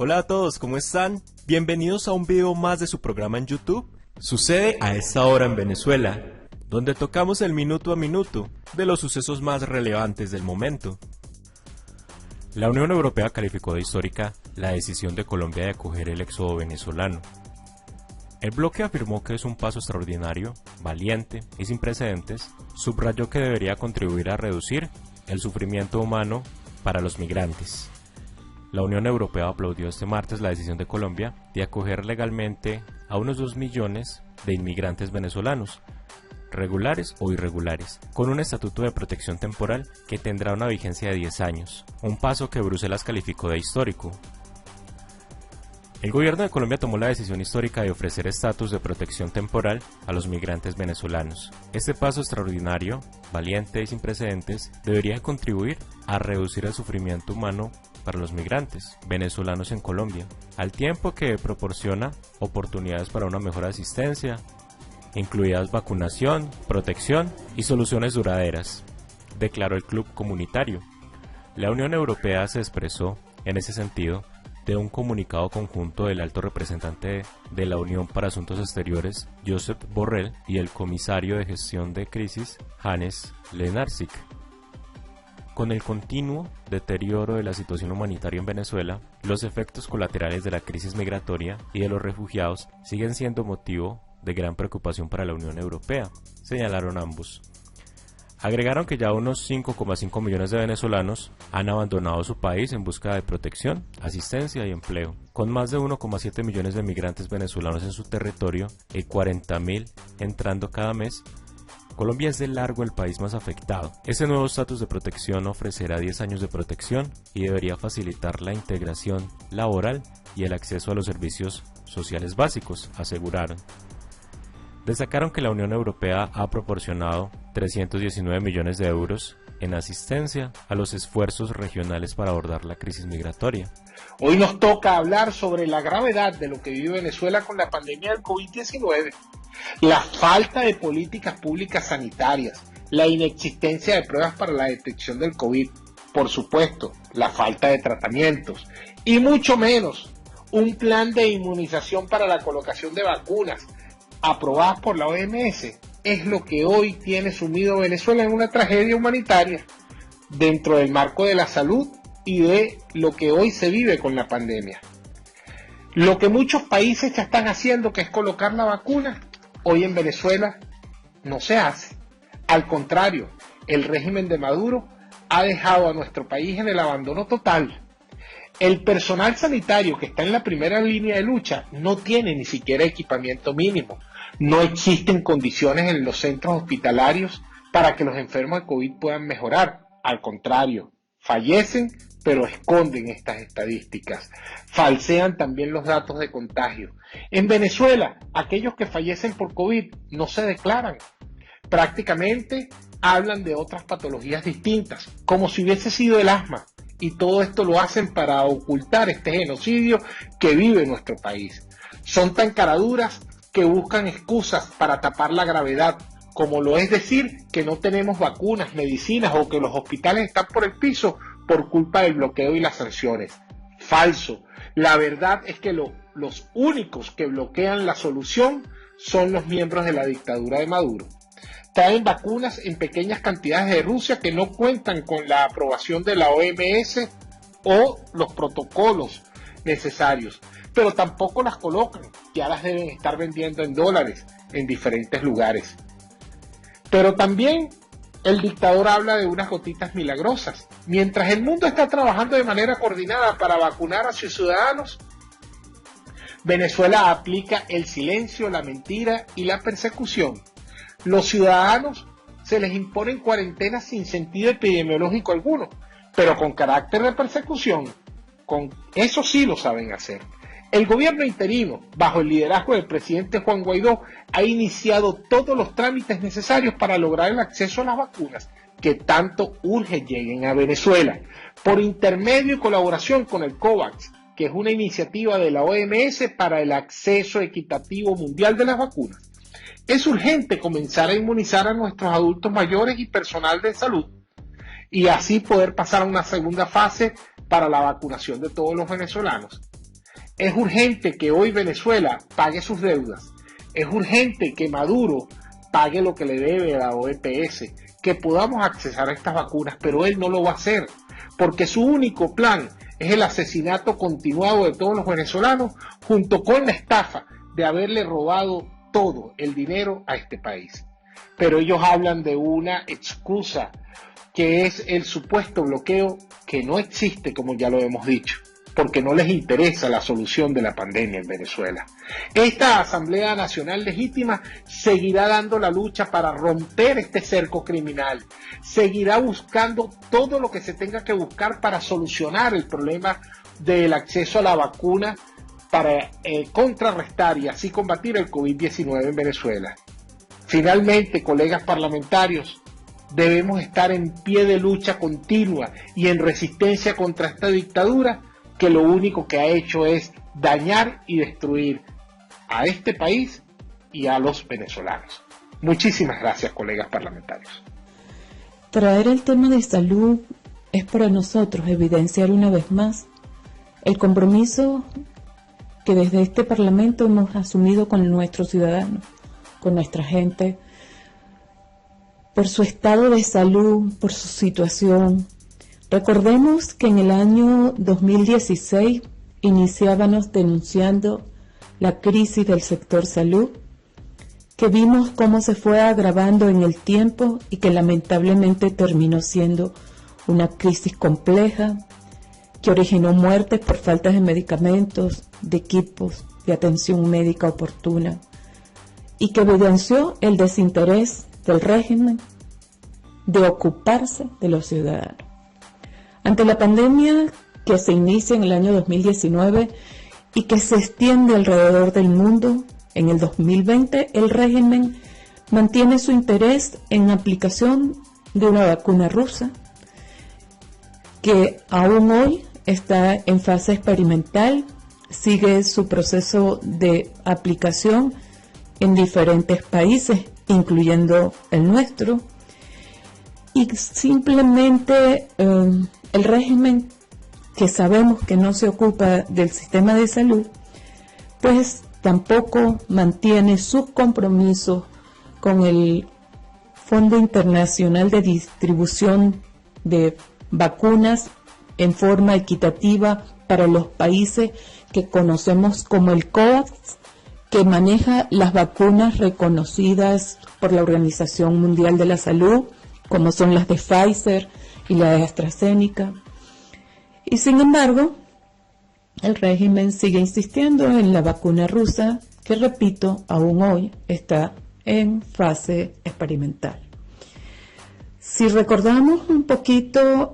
Hola a todos, ¿cómo están? Bienvenidos a un video más de su programa en YouTube. Sucede a esta hora en Venezuela, donde tocamos el minuto a minuto de los sucesos más relevantes del momento. La Unión Europea calificó de histórica la decisión de Colombia de acoger el éxodo venezolano. El bloque afirmó que es un paso extraordinario, valiente y sin precedentes, subrayó que debería contribuir a reducir el sufrimiento humano para los migrantes. La Unión Europea aplaudió este martes la decisión de Colombia de acoger legalmente a unos 2 millones de inmigrantes venezolanos, regulares o irregulares, con un estatuto de protección temporal que tendrá una vigencia de 10 años, un paso que Bruselas calificó de histórico. El gobierno de Colombia tomó la decisión histórica de ofrecer estatus de protección temporal a los migrantes venezolanos. Este paso extraordinario, valiente y sin precedentes, debería contribuir a reducir el sufrimiento humano para los migrantes venezolanos en Colombia, al tiempo que proporciona oportunidades para una mejor asistencia, incluidas vacunación, protección y soluciones duraderas, declaró el Club Comunitario. La Unión Europea se expresó, en ese sentido, de un comunicado conjunto del alto representante de la Unión para Asuntos Exteriores, Josep Borrell, y el comisario de gestión de crisis, Hannes Lenarczyk. Con el continuo deterioro de la situación humanitaria en Venezuela, los efectos colaterales de la crisis migratoria y de los refugiados siguen siendo motivo de gran preocupación para la Unión Europea, señalaron ambos. Agregaron que ya unos 5,5 millones de venezolanos han abandonado su país en busca de protección, asistencia y empleo. Con más de 1,7 millones de migrantes venezolanos en su territorio y 40.000 entrando cada mes, Colombia es de largo el país más afectado. Este nuevo estatus de protección ofrecerá 10 años de protección y debería facilitar la integración laboral y el acceso a los servicios sociales básicos, aseguraron. Destacaron que la Unión Europea ha proporcionado 319 millones de euros en asistencia a los esfuerzos regionales para abordar la crisis migratoria. Hoy nos toca hablar sobre la gravedad de lo que vive Venezuela con la pandemia del COVID-19, la falta de políticas públicas sanitarias, la inexistencia de pruebas para la detección del COVID, por supuesto, la falta de tratamientos y mucho menos un plan de inmunización para la colocación de vacunas aprobadas por la OMS, es lo que hoy tiene sumido a Venezuela en una tragedia humanitaria dentro del marco de la salud y de lo que hoy se vive con la pandemia. Lo que muchos países ya están haciendo, que es colocar la vacuna, hoy en Venezuela no se hace. Al contrario, el régimen de Maduro ha dejado a nuestro país en el abandono total. El personal sanitario que está en la primera línea de lucha no tiene ni siquiera equipamiento mínimo. No existen condiciones en los centros hospitalarios para que los enfermos de COVID puedan mejorar. Al contrario, fallecen, pero esconden estas estadísticas. Falsean también los datos de contagio. En Venezuela, aquellos que fallecen por COVID no se declaran. Prácticamente hablan de otras patologías distintas, como si hubiese sido el asma. Y todo esto lo hacen para ocultar este genocidio que vive nuestro país. Son tan caraduras que buscan excusas para tapar la gravedad, como lo es decir que no tenemos vacunas, medicinas o que los hospitales están por el piso por culpa del bloqueo y las sanciones. Falso. La verdad es que los únicos que bloquean la solución son los miembros de la dictadura de Maduro. Traen vacunas en pequeñas cantidades de Rusia que no cuentan con la aprobación de la OMS o los protocolos necesarios, pero tampoco las colocan, ya las deben estar vendiendo en dólares en diferentes lugares. Pero también el dictador habla de unas gotitas milagrosas. Mientras el mundo está trabajando de manera coordinada para vacunar a sus ciudadanos, Venezuela aplica el silencio, la mentira y la persecución. Los ciudadanos se les imponen cuarentenas sin sentido epidemiológico alguno, pero con carácter de persecución. Con eso sí lo saben hacer. El gobierno interino, bajo el liderazgo del presidente Juan Guaidó, ha iniciado todos los trámites necesarios para lograr el acceso a las vacunas que tanto urge lleguen a Venezuela, por intermedio y colaboración con el COVAX, que es una iniciativa de la OMS para el acceso equitativo mundial de las vacunas. Es urgente comenzar a inmunizar a nuestros adultos mayores y personal de salud, y así poder pasar a una segunda fase para la vacunación de todos los venezolanos. Es urgente que hoy Venezuela pague sus deudas. Es urgente que Maduro pague lo que le debe a la OEPS, que podamos accesar a estas vacunas, pero él no lo va a hacer, porque su único plan es el asesinato continuado de todos los venezolanos, junto con la estafa de haberle robado todo el dinero a este país. Pero ellos hablan de una excusa, que es el supuesto bloqueo, que no existe, como ya lo hemos dicho, porque no les interesa la solución de la pandemia en Venezuela. Esta Asamblea Nacional Legítima seguirá dando la lucha para romper este cerco criminal, seguirá buscando todo lo que se tenga que buscar para solucionar el problema del acceso a la vacuna, para contrarrestar y así combatir el COVID-19 en Venezuela. Finalmente, colegas parlamentarios, debemos estar en pie de lucha continua y en resistencia contra esta dictadura, que lo único que ha hecho es dañar y destruir a este país y a los venezolanos. Muchísimas gracias, colegas parlamentarios. Traer el tema de salud es para nosotros evidenciar una vez más el compromiso que desde este Parlamento hemos asumido con nuestros ciudadanos, con nuestra gente, por su estado de salud, por su situación. Recordemos que en el año 2016 iniciábamos denunciando la crisis del sector salud, que vimos cómo se fue agravando en el tiempo y que lamentablemente terminó siendo una crisis compleja, que originó muertes por falta de medicamentos, de equipos, de atención médica oportuna, y que evidenció el desinterés del régimen de ocuparse de los ciudadanos. Ante la pandemia que se inicia en el año 2019 y que se extiende alrededor del mundo, en el 2020 el régimen mantiene su interés en la aplicación de una vacuna rusa que aún hoy está en fase experimental, sigue su proceso de aplicación en diferentes países, incluyendo el nuestro, y simplemente el régimen, que sabemos que no se ocupa del sistema de salud, pues tampoco mantiene sus compromisos con el Fondo Internacional de Distribución de Vacunas en forma equitativa para los países que conocemos como el COVAX, que maneja las vacunas reconocidas por la Organización Mundial de la Salud, como son las de Pfizer y la de AstraZeneca. Y sin embargo, el régimen sigue insistiendo en la vacuna rusa, que repito, aún hoy está en fase experimental. Si recordamos un poquito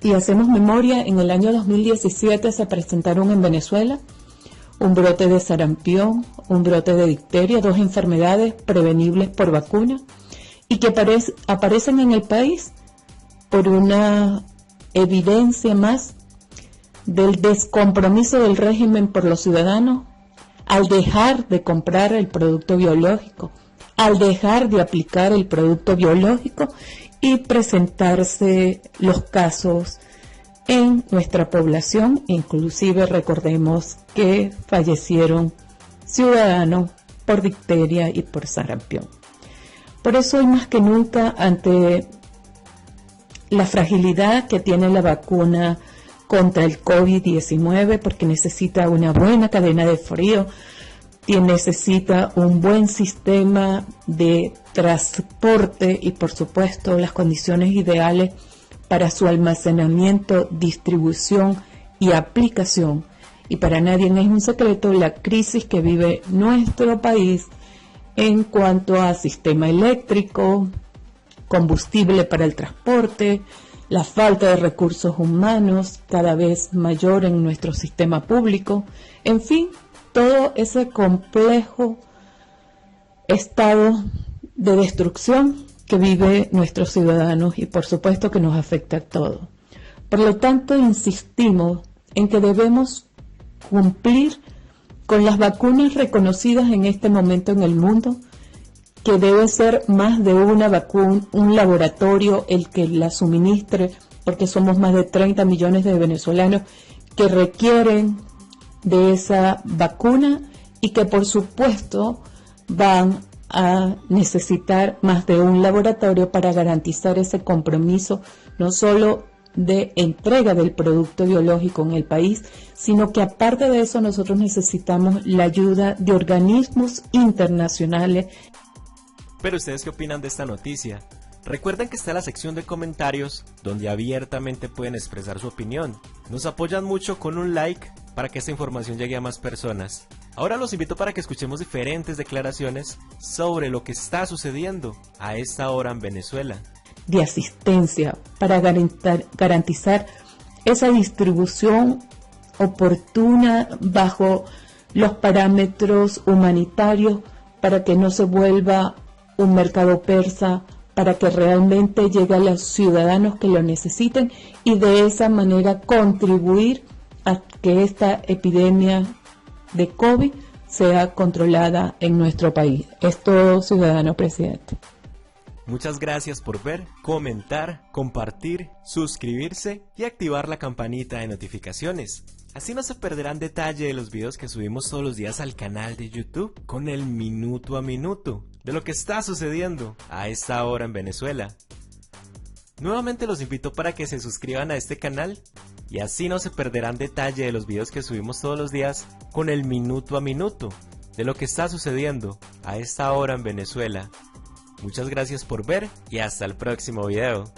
y hacemos memoria, en el año 2017 se presentaron en Venezuela un brote de sarampión, un brote de difteria, dos enfermedades prevenibles por vacuna, y que aparecen en el país por una evidencia más del descompromiso del régimen por los ciudadanos, al dejar de comprar el producto biológico, al dejar de aplicar el producto biológico y presentarse los casos en nuestra población. Inclusive recordemos que fallecieron ciudadanos por difteria y por sarampión. Por eso hoy más que nunca, ante la fragilidad que tiene la vacuna contra el COVID-19, porque necesita una buena cadena de frío, necesita un buen sistema de transporte y por supuesto las condiciones ideales para su almacenamiento, distribución y aplicación. Y para nadie es un secreto la crisis que vive nuestro país en cuanto a sistema eléctrico, combustible para el transporte, la falta de recursos humanos cada vez mayor en nuestro sistema público, en fin, todo ese complejo estado de destrucción que vive nuestros ciudadanos y por supuesto que nos afecta a todos. Por lo tanto, insistimos en que debemos cumplir con las vacunas reconocidas en este momento en el mundo, que debe ser más de una vacuna, un laboratorio el que la suministre, porque somos más de 30 millones de venezolanos que requieren de esa vacuna y que por supuesto van a necesitar más de un laboratorio para garantizar ese compromiso, no solo de entrega del producto biológico en el país, sino que aparte de eso nosotros necesitamos la ayuda de organismos internacionales. Pero ¿ustedes qué opinan de esta noticia? Recuerden que está la sección de comentarios donde abiertamente pueden expresar su opinión. Nos apoyan mucho con un like para que esta información llegue a más personas. Ahora los invito para que escuchemos diferentes declaraciones sobre lo que está sucediendo a esta hora en Venezuela. De asistencia para garantizar esa distribución oportuna bajo los parámetros humanitarios para que no se vuelva un mercado persa, para que realmente llegue a los ciudadanos que lo necesiten y de esa manera contribuir a que esta epidemia de COVID sea controlada en nuestro país. Es todo, ciudadano presidente. Muchas gracias por ver, comentar, compartir, suscribirse y activar la campanita de notificaciones. Así no se perderán detalle de los videos que subimos todos los días al canal de YouTube con el minuto a minuto de lo que está sucediendo a esta hora en Venezuela. Nuevamente los invito para que se suscriban a este canal y así no se perderán detalle de los videos que subimos todos los días con el minuto a minuto de lo que está sucediendo a esta hora en Venezuela. Muchas gracias por ver y hasta el próximo video.